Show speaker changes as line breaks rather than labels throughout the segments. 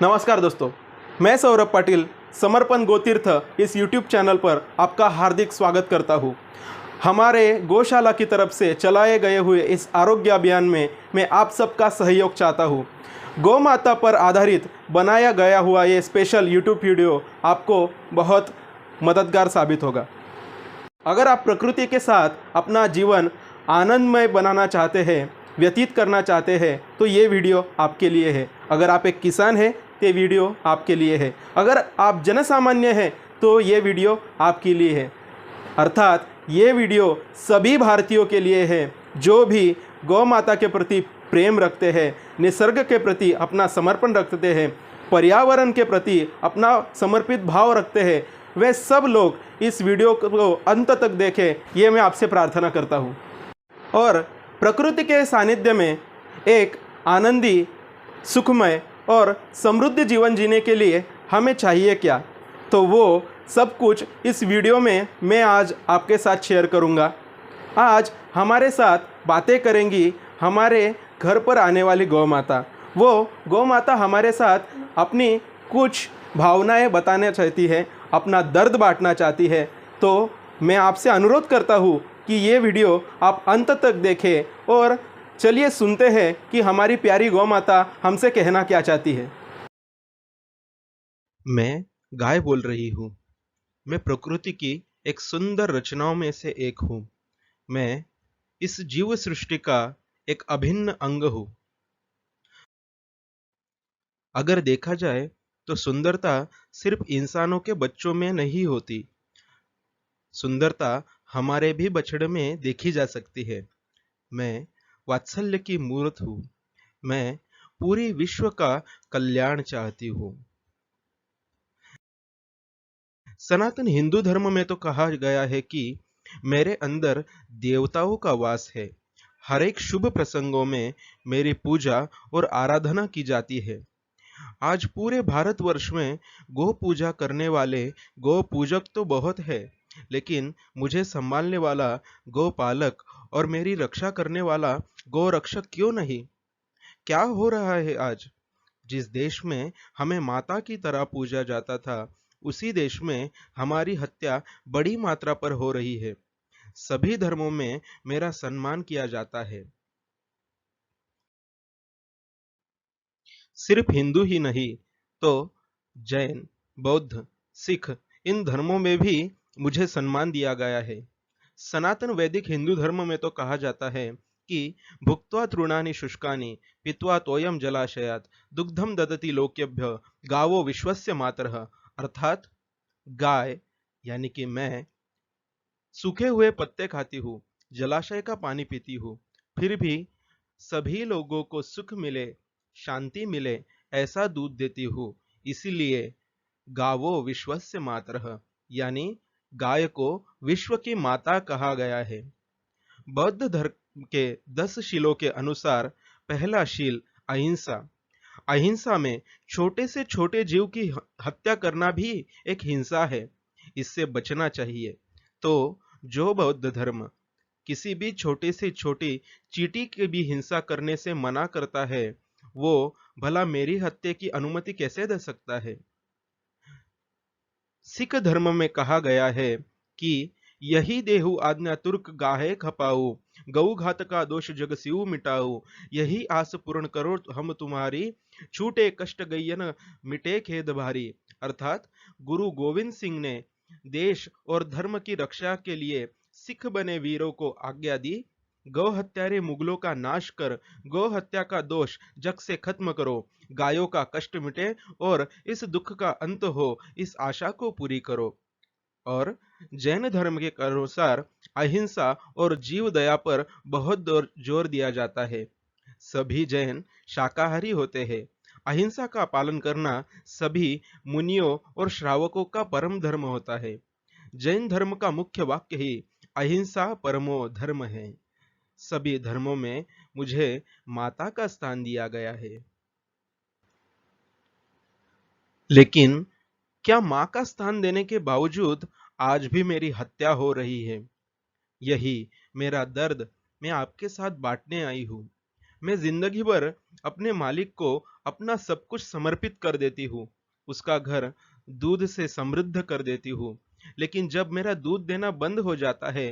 नमस्कार दोस्तों, मैं सौरभ पाटिल समर्पण गोतीर्थ इस YouTube चैनल पर आपका हार्दिक स्वागत करता हूँ। हमारे गौशाला की तरफ से चलाए गए हुए इस आरोग्य अभियान में मैं आप सबका सहयोग चाहता हूँ। गौ माता पर आधारित बनाया गया हुआ ये स्पेशल YouTube वीडियो आपको बहुत मददगार साबित होगा। अगर आप प्रकृति के साथ अपना जीवन आनंदमय बनाना चाहते हैं, व्यतीत करना चाहते हैं, तो ये वीडियो आपके लिए है। अगर आप एक किसान हैं तो ये वीडियो आपके लिए है। अगर आप जनसामान्य हैं तो ये वीडियो आपके लिए है। अर्थात ये वीडियो सभी भारतीयों के लिए है जो भी गौ माता के प्रति प्रेम रखते हैं, निसर्ग के प्रति अपना समर्पण रखते हैं, पर्यावरण के प्रति अपना समर्पित भाव रखते हैं। वे सब लोग इस वीडियो को अंत तक देखें, ये मैं आपसे प्रार्थना करता हूँ। और प्रकृति के सानिध्य में एक आनंदी, सुखमय और समृद्ध जीवन जीने के लिए हमें चाहिए क्या, तो वो सब कुछ इस वीडियो में मैं आज आपके साथ शेयर करूँगा। आज हमारे साथ बातें करेंगी हमारे घर पर आने वाली गौ माता। वो गौ माता हमारे साथ अपनी कुछ भावनाएं बताना चाहती है, अपना दर्द बांटना चाहती है। तो मैं आपसे अनुरोध करता हूँ कि ये वीडियो आप अंत तक देखें और चलिए सुनते हैं कि हमारी प्यारी गौ माता हमसे कहना क्या चाहती है।
मैं गाय बोल रही हूँ। मैं प्रकृति की एक सुंदर रचनाओं में से एक हूँ। मैं इस जीव सृष्टि का एक अभिन्न अंग हूँ। अगर देखा जाए तो सुंदरता सिर्फ इंसानों के बच्चों में नहीं होती। सुंदरता हमारे भी बछड़े में देखी जा सकती है। मैं वात्सल्य की मूर्त हूँ। मैं पूरी विश्व का कल्याण चाहती हूँ। सनातन हिंदू धर्म में तो कहा गया है कि मेरे अंदर देवताओं का वास है। हर एक शुभ प्रसंगों में मेरी पूजा और आराधना की जाती है। आज पूरे भारतवर्ष में गौ पूजा करने वाले गौ पूजक तो बहुत है, लेकिन मुझे संभालने वाला गौ पालक और मेरी रक्षा करने वाला गौ रक्षक क्यों नहीं? क्या हो रहा है आज? जिस देश में हमें माता की तरह पूजा जाता था, उसी देश में हमारी हत्या बड़ी मात्रा पर हो रही है। सभी धर्मों में मेरा सम्मान किया जाता है। सिर्फ हिंदू ही नहीं, तो जैन, बौद्ध, सिख, इन धर्मों में भी मुझे सम्मान दिया गया है। सनातन वैदिक हिंदू धर्म में तो कहा जाता है कि भुक्त्वा तृणानि शुष्कानि पीत्वा तोयम जलाशयात दुग्धम ददति लोकेभ्य गावो विश्वस्य मातरः। अर्थात गाय यानी कि मैं सूखे हुए पत्ते खाती हूँ, जलाशय का पानी पीती हूँ, फिर भी सभी लोगों को सुख मिले, शांति मिले, ऐसा दूध देती हूँ। इसीलिए गावो विश्वस्य मातरः, यानी गाय को विश्व की माता कहा गया है। बौद्ध धर्म के 10 शीलों के अनुसार पहला शील अहिंसा। अहिंसा में छोटे से छोटे जीव की हत्या करना भी एक हिंसा है। इससे बचना चाहिए। तो जो बौद्ध धर्म किसी भी छोटी से छोटी चींटी की भी हिंसा करने से मना करता है, वो भला मेरी हत्या की अनुमति कैसे दे सकता है? सिख धर्म में कहा गया है कि यही देहु आज्ञा तुर्क गाहे खपाऊ, गऊ घात का दोष जग सिउ मिटाऊ, यही आस पूर्ण करो हम तुम्हारी, छूटे कष्ट गैयन मिटे खेद भारी। अर्थात गुरु गोविंद सिंह ने देश और धर्म की रक्षा के लिए सिख बने वीरों को आज्ञा दी, गौ हत्यारे मुगलों का नाश कर, गौ हत्या का दोष जग से खत्म करो, गायों का कष्ट मिटे और इस दुख का अंत हो, इस आशा को पूरी करो। और जैन धर्म के अनुसार अहिंसा और जीव दया पर बहुत जोर दिया जाता है। सभी जैन शाकाहारी होते हैं। अहिंसा का पालन करना सभी मुनियों और श्रावकों का परम धर्म होता है। जैन धर्म का मुख्य वाक्य ही अहिंसा परमो धर्म है। सभी धर्मों में मुझे माता का स्थान दिया गया है। लेकिन क्या मां का स्थान देने के बावजूद आज भी मेरी हत्या हो रही है? यही मेरा दर्द मैं आपके साथ बांटने आई हूं। मैं जिंदगी भर अपने मालिक को अपना सब कुछ समर्पित कर देती हूँ, उसका घर दूध से समृद्ध कर देती हूँ। लेकिन जब मेरा दूध देना बंद हो जाता है,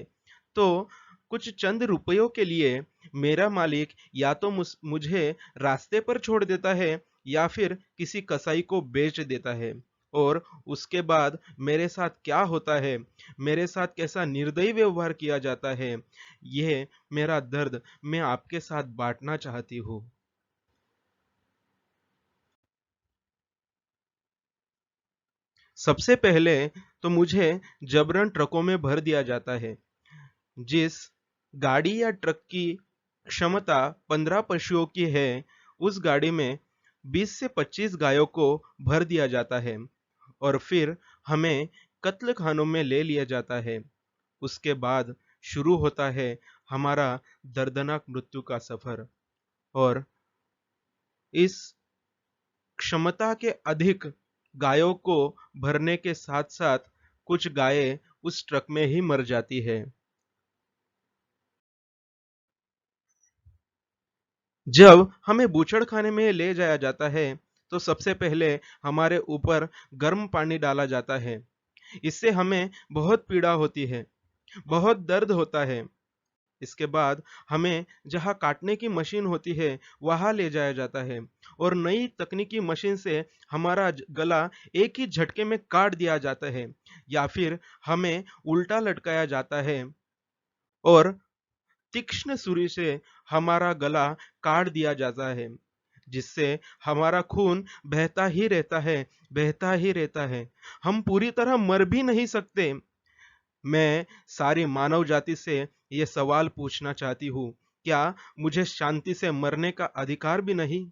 तो कुछ चंद रुपयों के लिए मेरा मालिक या तो मुझे रास्ते पर छोड़ देता है या फिर किसी कसाई को बेच देता है। और उसके बाद मेरे साथ क्या होता है, मेरे साथ कैसा निर्दयी व्यवहार किया जाता है, यह मेरा दर्द मैं आपके साथ बांटना चाहती हूँ। सबसे पहले तो मुझे जबरन ट्रकों में भर दिया जाता है। जिस गाड़ी या ट्रक की क्षमता 15 पशुओं की है, उस गाड़ी में 20 से 25 गायों को भर दिया जाता है और फिर हमें कत्ल खानों में ले लिया जाता है। उसके बाद शुरू होता है हमारा दर्दनाक मृत्यु का सफर। और इस क्षमता के अधिक गायों को भरने के साथ साथ कुछ गायें उस ट्रक में ही मर जाती है। जब हमें बूचड़ खाने में ले जाया जाता है, तो सबसे पहले हमारे ऊपर गर्म पानी डाला जाता है। इससे हमें बहुत पीड़ा होती है, बहुत दर्द होता है। इसके बाद हमें जहाँ काटने की मशीन होती है, वहां ले जाया जाता है और नई तकनीकी मशीन से हमारा गला एक ही झटके में काट दिया जाता है, या फिर हमें उल्टा लटकाया जाता है और तीक्ष्ण सुरी से हमारा गला काट दिया जाता है, जिससे हमारा खून बहता ही रहता है, बहता ही रहता है। हम पूरी तरह मर भी नहीं सकते। मैं सारी मानव जाति से ये सवाल पूछना चाहती हूँ, क्या मुझे शांति से मरने का अधिकार भी नहीं?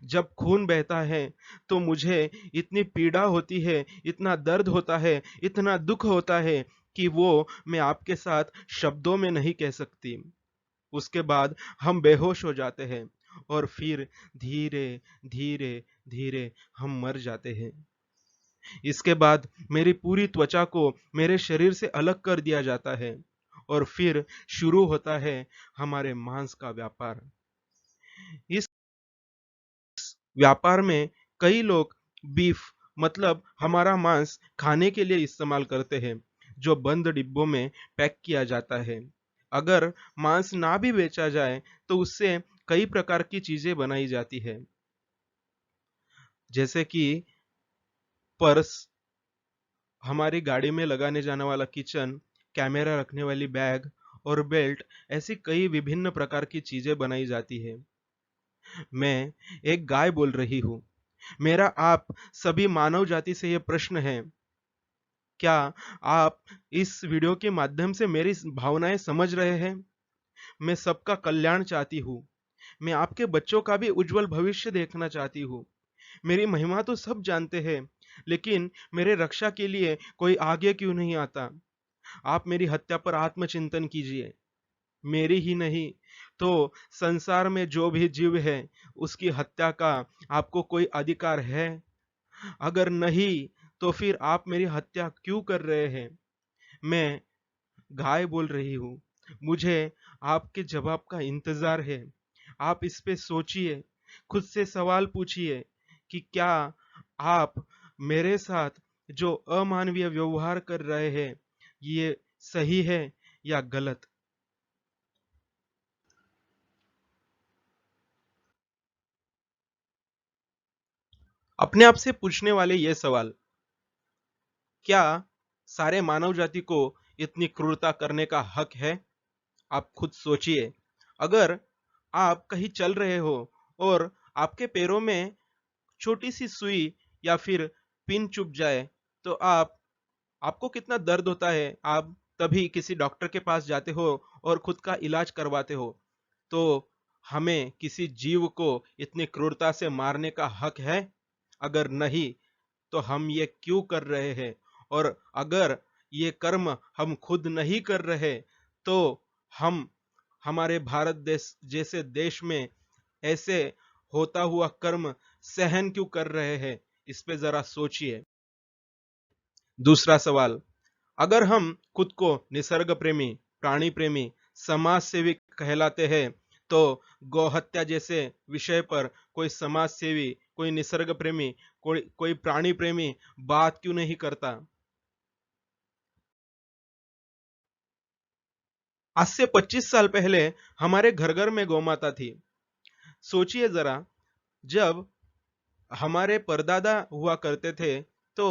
जब खून बहता है तो मुझे इतनी पीड़ा होती है, इतना दर्द होता है, इतना दुख होता है कि वो मैं आपके साथ शब्दों में नहीं कह सकती। उसके बाद हम बेहोश हो जाते हैं और फिर धीरे धीरे धीरे हम मर जाते हैं। इसके बाद मेरी पूरी त्वचा को मेरे शरीर से अलग कर दिया जाता है और फिर शुरू होता है हमारे मांस का व्यापार। इस व्यापार में कई लोग बीफ मतलब हमारा मांस खाने के लिए इस्तेमाल करते हैं, जो बंद डिब्बों में पैक किया जाता है। अगर मांस ना भी बेचा जाए तो उससे कई प्रकार की चीजें बनाई जाती है, जैसे कि पर्स, हमारी गाड़ी में लगाने जाने वाला किचन, कैमरा रखने वाली बैग और बेल्ट। ऐसी कई विभिन्न प्रकार की चीजें बनाई जाती है। मैं एक गाय बोल रही हूँ। मेरा आप सभी मानव जाति से यह प्रश्न है, क्या आप इस वीडियो के माध्यम से मेरी भावनाएं समझ रहे हैं? मैं सबका कल्याण चाहती हूँ। मैं आपके बच्चों का भी उज्जवल भविष्य देखना चाहती हूँ। मेरी महिमा तो सब जानते हैं, लेकिन मेरे रक्षा के लिए कोई आगे क्यों नहीं आता? आप मेरी हत्या पर आत्मचिंतन कीजिए। मेरी ही नहीं, तो संसार में जो भी जीव है, उसकी हत्या का आपको कोई अधिकार है? अगर नहीं, तो फिर आप मेरी हत्या क्यों कर रहे हैं? मैं गाय बोल रही हूँ। मुझे आपके जवाब का इंतजार है। आप इस पे सोचिए, खुद से सवाल पूछिए कि क्या आप मेरे साथ जो अमानवीय व्यवहार कर रहे हैं, ये सही है या गलत? अपने आप से पूछने वाले ये सवाल, क्या सारे मानव जाति को इतनी क्रूरता करने का हक है? आप खुद सोचिए। अगर आप कहीं चल रहे हो और आपके पैरों में छोटी सी सुई या फिर पिन चुभ जाए, तो आपको कितना दर्द होता है? आप तभी किसी डॉक्टर के पास जाते हो और खुद का इलाज करवाते हो। तो हमें किसी जीव को इतनी क्रूरता से मारने का हक है? अगर नहीं, तो हम ये क्यों कर रहे हैं? और अगर ये कर्म हम खुद नहीं कर रहे, तो हम हमारे भारत देश जैसे देश में ऐसे होता हुआ कर्म सहन क्यों कर रहे हैं? इस पे जरा सोचिए। दूसरा सवाल, अगर हम खुद को निसर्ग प्रेमी, प्राणी प्रेमी, समाज सेवी कहलाते हैं, तो गौ हत्या जैसे विषय पर कोई समाज सेवी, कोई निसर्ग प्रेमी, कोई कोई प्राणी प्रेमी बात क्यों नहीं करता? आज से 25 साल पहले हमारे घर घर में गौमाता थी। सोचिए जरा, जब हमारे परदादा हुआ करते थे तो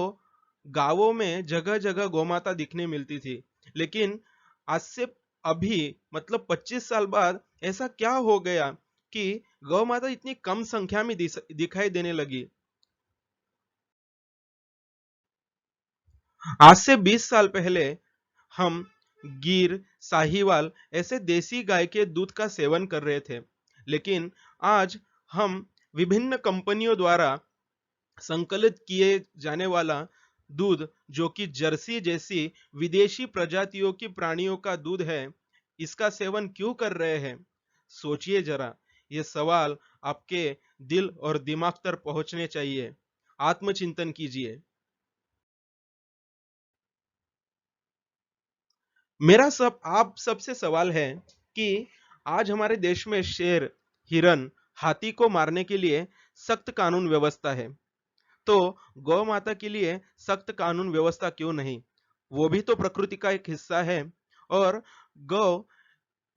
गांवों में जगह जगह गौमाता दिखने मिलती थी। लेकिन आज से अभी मतलब 25 साल बाद ऐसा क्या हो गया कि गौ माता इतनी कम संख्या में दिखाई देने लगी? आज से 20 साल पहले हम गिर, साहीवाल ऐसे देसी गाय के दूध का सेवन कर रहे थे। लेकिन आज हम विभिन्न कंपनियों द्वारा संकलित किए जाने वाला दूध, जो कि जर्सी जैसी विदेशी प्रजातियों की प्राणियों का दूध है, इसका सेवन क्यों कर रहे हैं? सोचिए जरा, ये सवाल आपके दिल और दिमाग तक पहुंचने चाहिए। आत्मचिंतन कीजिए। मेरा सब आप सबसे सवाल है कि आज हमारे देश में शेर, हिरन, हाथी को मारने के लिए सख्त कानून व्यवस्था है, तो गौ माता के लिए सख्त कानून व्यवस्था क्यों नहीं? वो भी तो प्रकृति का एक हिस्सा है। और गौ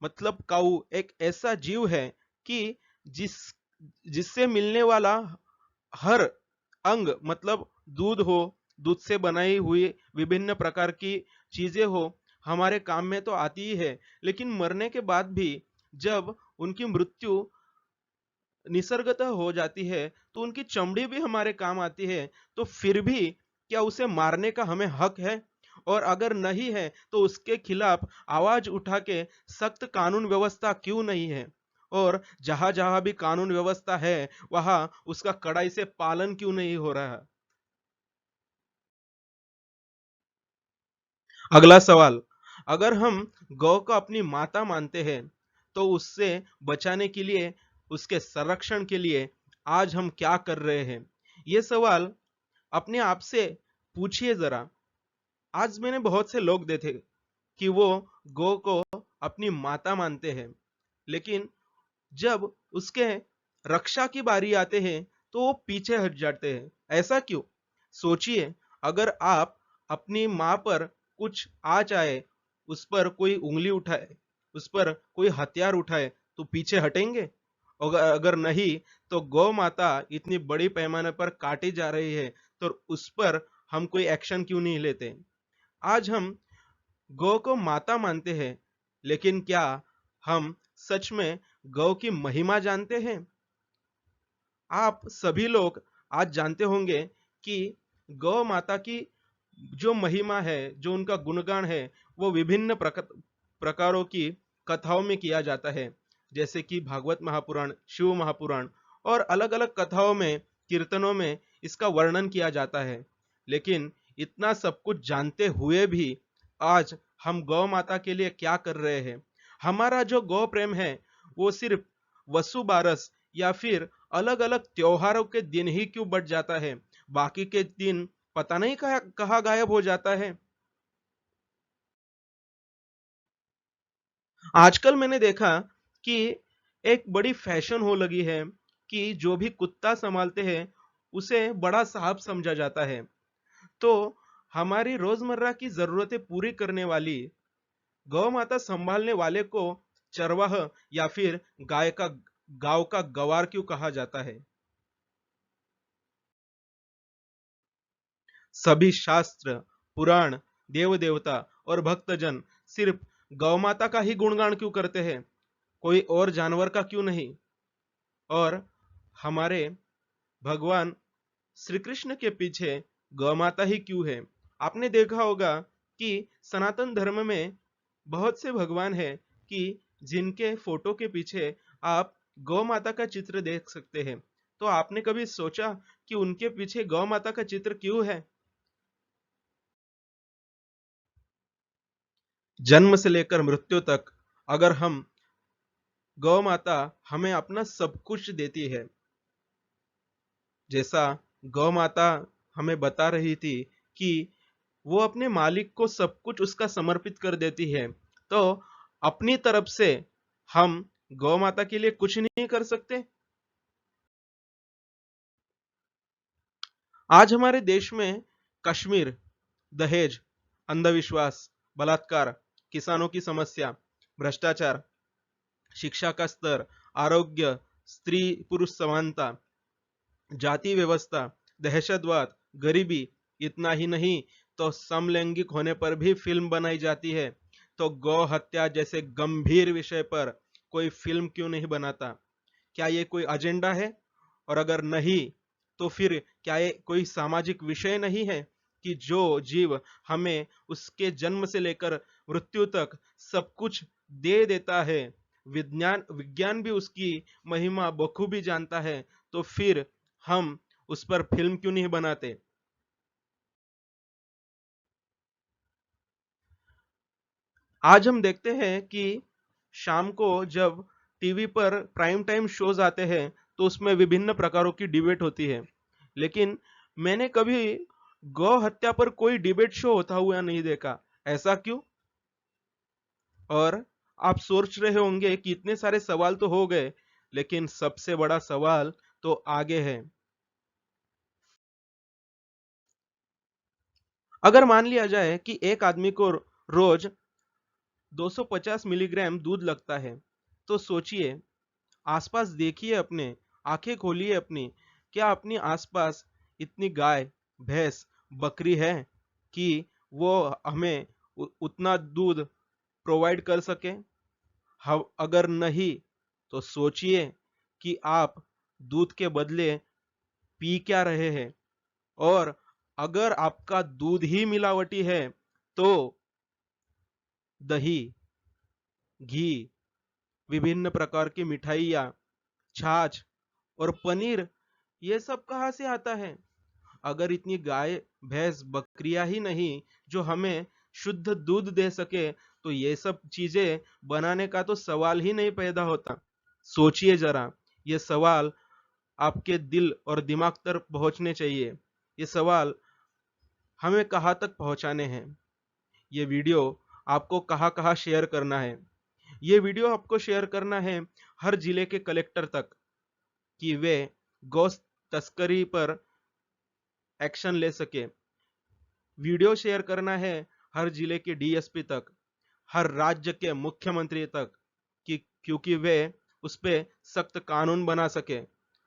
मतलब काऊ एक ऐसा जीव है कि जिस जिससे मिलने वाला हर अंग मतलब दूध हो, दूध से बनाई हुई विभिन्न प्रकार की चीजें हो, हमारे काम में तो आती ही है। लेकिन मरने के बाद भी जब उनकी मृत्यु निसर्गतः हो जाती है तो उनकी चमड़ी भी हमारे काम आती है। तो फिर भी क्या उसे मारने का हमें हक है? और अगर नहीं है तो उसके खिलाफ आवाज उठा के सख्त कानून व्यवस्था क्यों नहीं है? और जहां जहां भी कानून व्यवस्था है वहां उसका कड़ाई से पालन क्यों नहीं हो रहा? अगला सवाल, अगर हम गौ को अपनी माता मानते हैं तो उससे बचाने के लिए, उसके संरक्षण के लिए आज हम क्या कर रहे हैं? ये सवाल अपने आप से पूछिए जरा। आज मैंने बहुत से लोग देखे कि वो गौ को अपनी माता मानते हैं, लेकिन जब उसके रक्षा की बारी आते हैं तो वो पीछे हट जाते हैं। ऐसा क्यों? सोचिए, अगर आप अपनी माँ पर कुछ आ जाए, उस पर कोई उंगली उठाए, उस पर कोई हथियार उठाए, तो पीछे हटेंगे? अगर अगर नहीं, तो गौ माता इतनी बड़ी पैमाने पर काटी जा रही है तो उस पर हम कोई एक्शन क्यों नहीं लेते? आज हम गौ को माता मानते हैं, लेकिन क्या हम सच में गौ की महिमा जानते हैं? आप सभी लोग आज जानते होंगे कि गौ माता की जो महिमा है, जो उनका गुणगान है, वो विभिन्न प्रकारों की कथाओं में किया जाता है। जैसे कि भागवत महापुराण, शिव महापुराण और अलग अलग कथाओं में, कीर्तनों में इसका वर्णन किया जाता है। लेकिन इतना सब कुछ जानते हुए भी आज हम गौ माता के लिए क्या कर रहे हैं? हमारा जो गौ प्रेम है वो सिर्फ वसुबारस या फिर अलग अलग त्योहारों के दिन ही क्यों बढ़ जाता है? बाकी के दिन पता नहीं कहाँ गायब हो जाता है। आजकल मैंने देखा कि एक बड़ी फैशन हो लगी है कि जो भी कुत्ता संभालते हैं उसे बड़ा साहब समझा जाता है। तो हमारी रोजमर्रा की जरूरतें पूरी करने वाली गौ माता संभालने वाले को चरवाह या फिर गाय का गांव का गवार क्यों कहा जाता है? सभी शास्त्र, पुराण, देव देवता और भक्तजन सिर्फ गौ माता का ही गुणगान क्यों करते हैं? कोई और जानवर का क्यों नहीं? और हमारे भगवान श्री कृष्ण के पीछे गौ माता ही क्यों है? आपने देखा होगा कि सनातन धर्म में बहुत से भगवान हैं कि जिनके फोटो के पीछे आप गौ माता का चित्र देख सकते हैं। तो आपने कभी सोचा कि उनके पीछे गौ माता का चित्र क्यों है? जन्म से लेकर मृत्यु तक अगर हम गौ माता हमें अपना सब कुछ देती है, जैसा गौ माता हमें बता रही थी कि वो अपने मालिक को सब कुछ उसका समर्पित कर देती है, तो अपनी तरफ से हम गौ माता के लिए कुछ नहीं कर सकते? आज हमारे देश में कश्मीर, दहेज, अंधविश्वास, बलात्कार, किसानों की समस्या, भ्रष्टाचार, शिक्षा का स्तर, आरोग्य, स्त्री पुरुष समानता, जाति व्यवस्था, दहशतवाद, गरीबी, इतना ही नहीं तो समलैंगिक होने पर भी फिल्म बनाई जाती है। तो गौ हत्या जैसे गंभीर विषय पर कोई फिल्म क्यों नहीं बनाता? क्या ये कोई एजेंडा है? और अगर नहीं, तो फिर क्या ये कोई सामाजिक विषय नहीं है कि जो जीव हमें उसके जन्म से लेकर मृत्यु तक सब कुछ दे देता है, विज्ञान विज्ञान भी उसकी महिमा बखूबी जानता है, तो फिर हम उस पर फिल्म क्यों नहीं बनाते? आज हम देखते हैं कि शाम को जब टीवी पर प्राइम टाइम शोज आते हैं तो उसमें विभिन्न प्रकारों की डिबेट होती है, लेकिन मैंने कभी गौ हत्या पर कोई डिबेट शो होता हुआ नहीं देखा। ऐसा क्यों? और आप सोच रहे होंगे कि इतने सारे सवाल तो हो गए, लेकिन सबसे बड़ा सवाल तो आगे है। अगर मान लिया जाए कि एक आदमी को रोज 250 मिलीग्राम दूध लगता है, तो सोचिए, आसपास देखिए, अपने आंखें खोलिए अपनी, क्या अपनी आसपास इतनी गाय, भैंस, बकरी है कि वो हमें उतना दूध प्रोवाइड कर सके? अगर नहीं, तो सोचिए कि आप दूध के बदले पी क्या रहे हैं। और अगर आपका दूध ही मिलावटी है, तो दही, घी, विभिन्न प्रकार की मिठाइयाँ, छाछ और पनीर, ये सब कहाँ से आता है? अगर इतनी गाय, भैंस, बकरियां ही नहीं जो हमें शुद्ध दूध दे सके, तो ये सब चीजें बनाने का तो सवाल ही नहीं पैदा होता। सोचिए जरा, ये सवाल आपके दिल और दिमाग तक पहुंचने चाहिए। ये सवाल हमें कहाँ तक पहुंचाने हैं? ये वीडियो आपको कहाँ कहाँ शेयर करना है? ये वीडियो आपको शेयर करना है हर जिले के कलेक्टर तक, कि वे गौ तस्करी पर एक्शन ले सके। वीडियो शेयर करना है हर जिले के डीएसपी तक, हर राज्य के मुख्यमंत्री तक, कि क्योंकि वे उस पे सख्त कानून बना सके।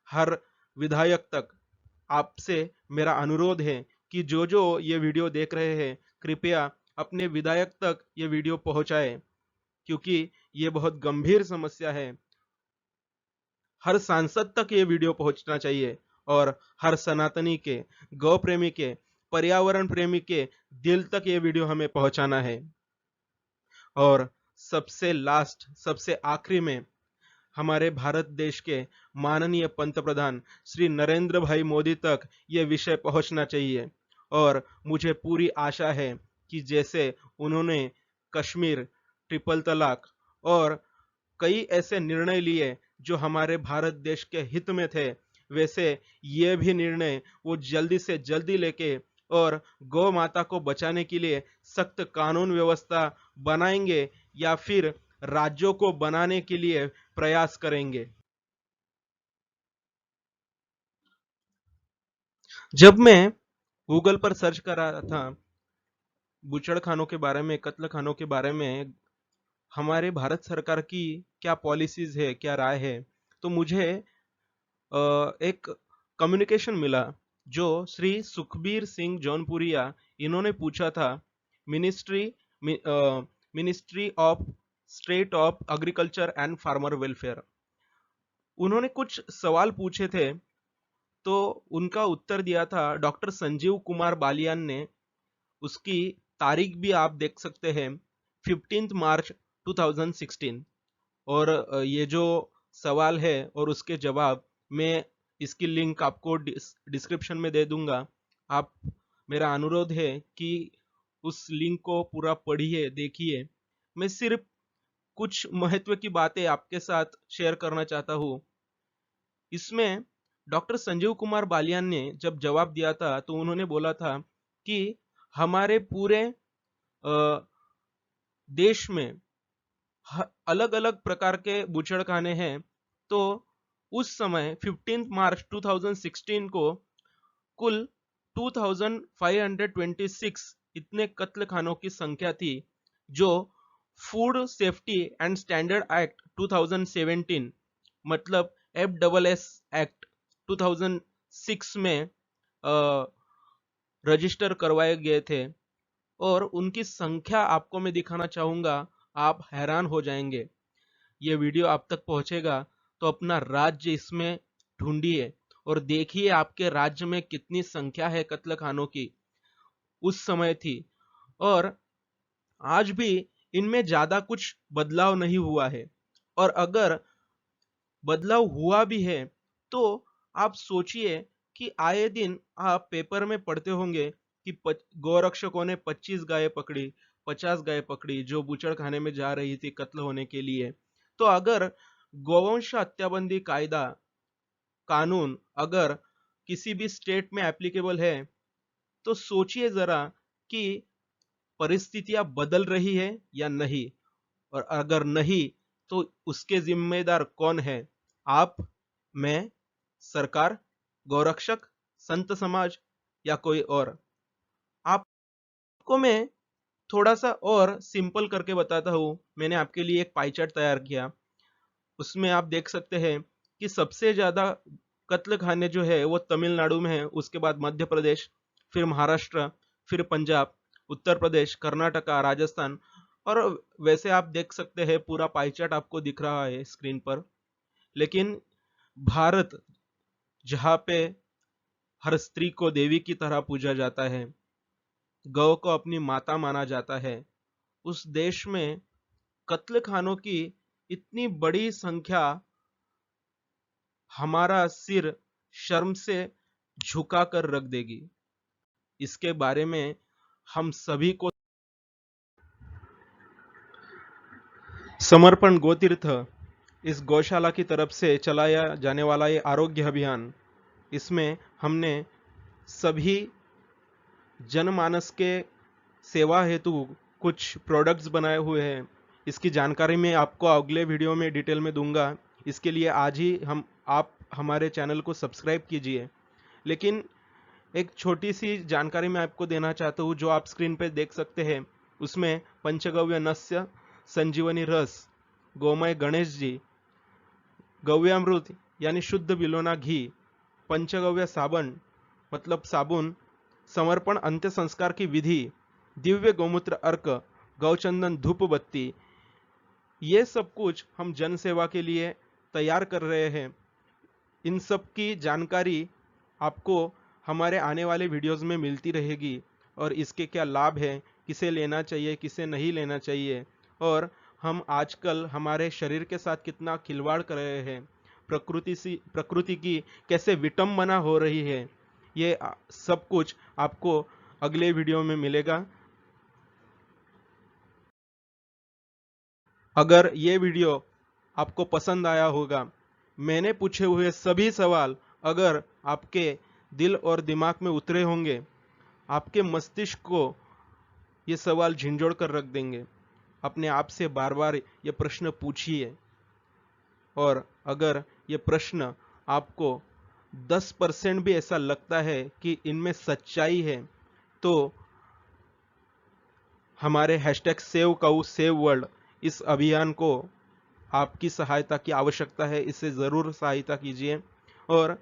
हर विधायक तक आपसे मेरा अनुरोध है कि जो जो ये वीडियो देख रहे हैं, कृपया अपने विधायक तक ये वीडियो पहुंचाएं, क्योंकि ये बहुत गंभीर समस्या है। हर सांसद तक ये वीडियो पहुंचना चाहिए, और हर सनातनी के, गौ प्रेमी के, पर्यावरण प्रेमी के दिल तक ये वीडियो हमें पहुंचाना है। और सबसे लास्ट, सबसे आखिरी में, हमारे भारत देश के माननीय पंतप्रधान श्री नरेंद्र भाई मोदी तक ये विषय पहुंचना चाहिए। और मुझे पूरी आशा है कि जैसे उन्होंने कश्मीर, ट्रिपल तलाक और कई ऐसे निर्णय लिए जो हमारे भारत देश के हित में थे, वैसे ये भी निर्णय वो जल्दी से जल्दी लेके और गौ माता को बचाने के लिए सख्त कानून व्यवस्था बनाएंगे, या फिर राज्यों को बनाने के लिए प्रयास करेंगे। जब मैं गूगल पर सर्च कर रहा था बूचड़ खानों के बारे में, कत्ल खानों के बारे में, हमारे भारत सरकार की क्या पॉलिसीज है, क्या राय है, तो मुझे एक कम्युनिकेशन मिला जो श्री सुखबीर सिंह जौनपुरिया, इन्होंने पूछा था ministry ministry of state of agriculture and farmer welfare. उन्होंने कुछ सवाल पूछे थे, तो उनका उत्तर दिया था डॉक्टर संजीव कुमार बालियान ने। उसकी तारीख भी आप देख सकते हैं, 15 मार्च 2016। और ये जो सवाल है और उसके जवाब, मैं इसकी लिंक आपको डिस्क्रिप्शन में दे दूंगा। आप, मेरा अनुरोध है कि उस लिंक को पूरा पढ़िए, देखिए। मैं सिर्फ कुछ महत्व की बातें आपके साथ शेयर करना चाहता हूँ। इसमें डॉक्टर संजीव कुमार बालियान ने जब जवाब दिया था, तो उन्होंने बोला था कि हमारे पूरे देश में अलग अलग प्रकार के बूचड़खाने हैं। तो उस समय 15 मार्च 2016 को कुल 2526 इतने कत्ल खानों की संख्या थी, जो food safety and standard act 2017 मतलब FSS एक्ट 2006 में रजिस्टर करवाए गए थे। और उनकी संख्या आपको मैं दिखाना चाहूंगा, आप हैरान हो जाएंगे। ये वीडियो आप तक पहुंचेगा तो अपना राज्य इसमें ढूंढिए और देखिए आपके राज्य में कितनी संख्या है कत्ल खानों की उस समय थी। और आज भी इनमें ज्यादा कुछ बदलाव नहीं हुआ है। और अगर बदलाव हुआ भी है तो आप सोचिए कि आए दिन आप पेपर में पढ़ते होंगे कि गौरक्षकों ने 25 गायें पकड़ी, 50 गायें पकड़ी जो बूचड़खाने में जा रही थी कत्ल होने के लिए। तो अगर गौवंश हत्याबंदी कायदा कानून अगर किसी भी स्टेट में एप्लीकेबल है तो सोचिए जरा कि परिस्थितियां बदल रही है या नहीं। और अगर नहीं तो उसके जिम्मेदार कौन है? आप, मैं, सरकार, गौरक्षक, संत समाज या कोई और? आपको मैं थोड़ा सा और सिंपल करके बताता हूं। मैंने आपके लिए एक पाई चार्ट तैयार किया। उसमें आप देख सकते हैं कि सबसे ज्यादा कत्ल खाने जो है वो तमिलनाडु में है, उसके बाद मध्य प्रदेश, फिर महाराष्ट्र, फिर पंजाब, उत्तर प्रदेश, कर्नाटका, राजस्थान। और वैसे आप देख सकते हैं पूरा पाई चार्ट आपको दिख रहा है स्क्रीन पर। लेकिन भारत, जहाँ पे हर स्त्री को देवी की तरह पूजा जाता है, गौ को अपनी माता माना जाता है, उस देश में कत्ल खानों की इतनी बड़ी संख्या हमारा सिर शर्म से झुका कर रख देगी। इसके बारे में हम सभी को समर्पण गोतीर्थ इस गौशाला की तरफ से चलाया जाने वाला ये आरोग्य अभियान, इसमें हमने सभी जनमानस के सेवा हेतु कुछ प्रोडक्ट्स बनाए हुए हैं। इसकी जानकारी मैं आपको अगले वीडियो में डिटेल में दूंगा। इसके लिए आज ही आप हमारे चैनल को सब्सक्राइब कीजिए। लेकिन एक छोटी सी जानकारी मैं आपको देना चाहता हूँ, जो आप स्क्रीन पे देख सकते हैं। उसमें पंचगव्य नस्य, संजीवनी रस, गोमय गणेश जी, गव्यामृत यानी शुद्ध बिलोना घी, पंचगव्य साबन मतलब साबुन, समर्पण अंत्य संस्कार की विधि, दिव्य गौमूत्र अर्क, गौचंदन धूप बत्ती, ये सब कुछ हम जन सेवा के लिए तैयार कर रहे हैं। इन सब की जानकारी आपको हमारे आने वाले वीडियोस में मिलती रहेगी। और इसके क्या लाभ हैं, किसे लेना चाहिए, किसे नहीं लेना चाहिए, और हम आजकल हमारे शरीर के साथ कितना खिलवाड़ कर रहे हैं, प्रकृति की कैसे विटंबना हो रही है, ये सब कुछ आपको अगले वीडियो में मिलेगा। अगर ये वीडियो आपको पसंद आया होगा, मैंने पूछे हुए सभी सवाल अगर आपके दिल और दिमाग में उतरे होंगे, आपके मस्तिष्क को ये सवाल झिंझोड़ कर रख देंगे। अपने आप से बार बार ये प्रश्न पूछिए। और अगर ये प्रश्न आपको 10% भी ऐसा लगता है कि इनमें सच्चाई है, तो हमारे #SaveCow_SaveWorld इस अभियान को आपकी सहायता की आवश्यकता है। इससे ज़रूर सहायता कीजिए। और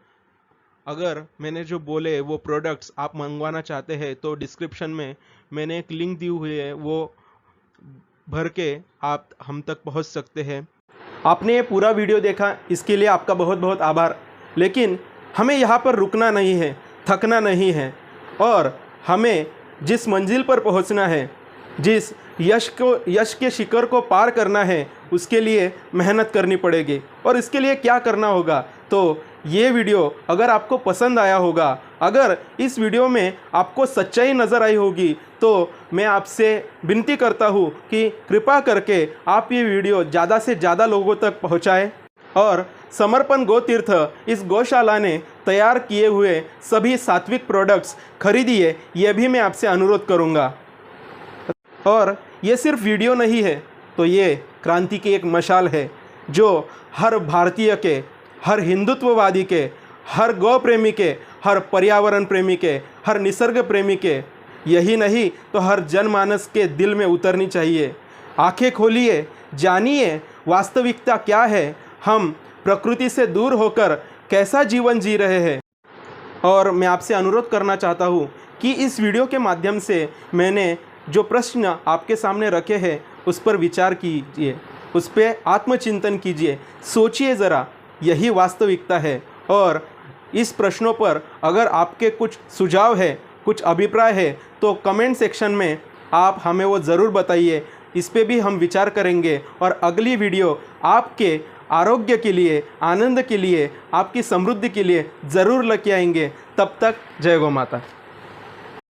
अगर मैंने जो बोले वो प्रोडक्ट्स आप मंगवाना चाहते हैं तो डिस्क्रिप्शन में मैंने एक लिंक दी हुई है, वो भर के आप हम तक पहुंच सकते हैं।
आपने ये पूरा वीडियो देखा, इसके लिए आपका बहुत बहुत आभार। लेकिन हमें यहाँ पर रुकना नहीं है, थकना नहीं है, और हमें जिस मंजिल पर पहुँचना है, जिस यश के शिखर को पार करना है, उसके लिए मेहनत करनी पड़ेगी। और इसके लिए क्या करना होगा, तो ये वीडियो अगर आपको पसंद आया होगा, अगर इस वीडियो में आपको सच्चाई नज़र आई होगी, तो मैं आपसे विनती करता हूँ कि कृपा करके आप ये वीडियो ज़्यादा से ज़्यादा लोगों तक पहुँचाएं। और समर्पण गोतीर्थ इस गौशाला ने तैयार किए हुए सभी सात्विक प्रोडक्ट्स खरीदिए, यह भी मैं आपसे अनुरोध करूँगा। और ये सिर्फ वीडियो नहीं है, तो ये क्रांति की एक मशाल है जो हर भारतीय के, हर हिंदुत्ववादी के, हर गौ प्रेमी के, हर पर्यावरण प्रेमी के, हर निसर्ग प्रेमी के, यही नहीं तो हर जनमानस के दिल में उतरनी चाहिए। आंखें खोलिए, जानिए वास्तविकता क्या है, हम प्रकृति से दूर होकर कैसा जीवन जी रहे हैं। और मैं आपसे अनुरोध करना चाहता हूँ कि इस वीडियो के माध्यम से मैंने जो प्रश्न आपके सामने रखे हैं उस पर विचार कीजिए, उस पर आत्मचिंतन कीजिए, सोचिए ज़रा, यही वास्तविकता है। और इस प्रश्नों पर अगर आपके कुछ सुझाव है, कुछ अभिप्राय है तो कमेंट सेक्शन में आप हमें वो ज़रूर बताइए, इस पे भी हम विचार करेंगे और अगली वीडियो आपके आरोग्य के लिए, आनंद के लिए, आपकी समृद्धि के लिए ज़रूर लेके आएंगे। तब तक जय गौ माता।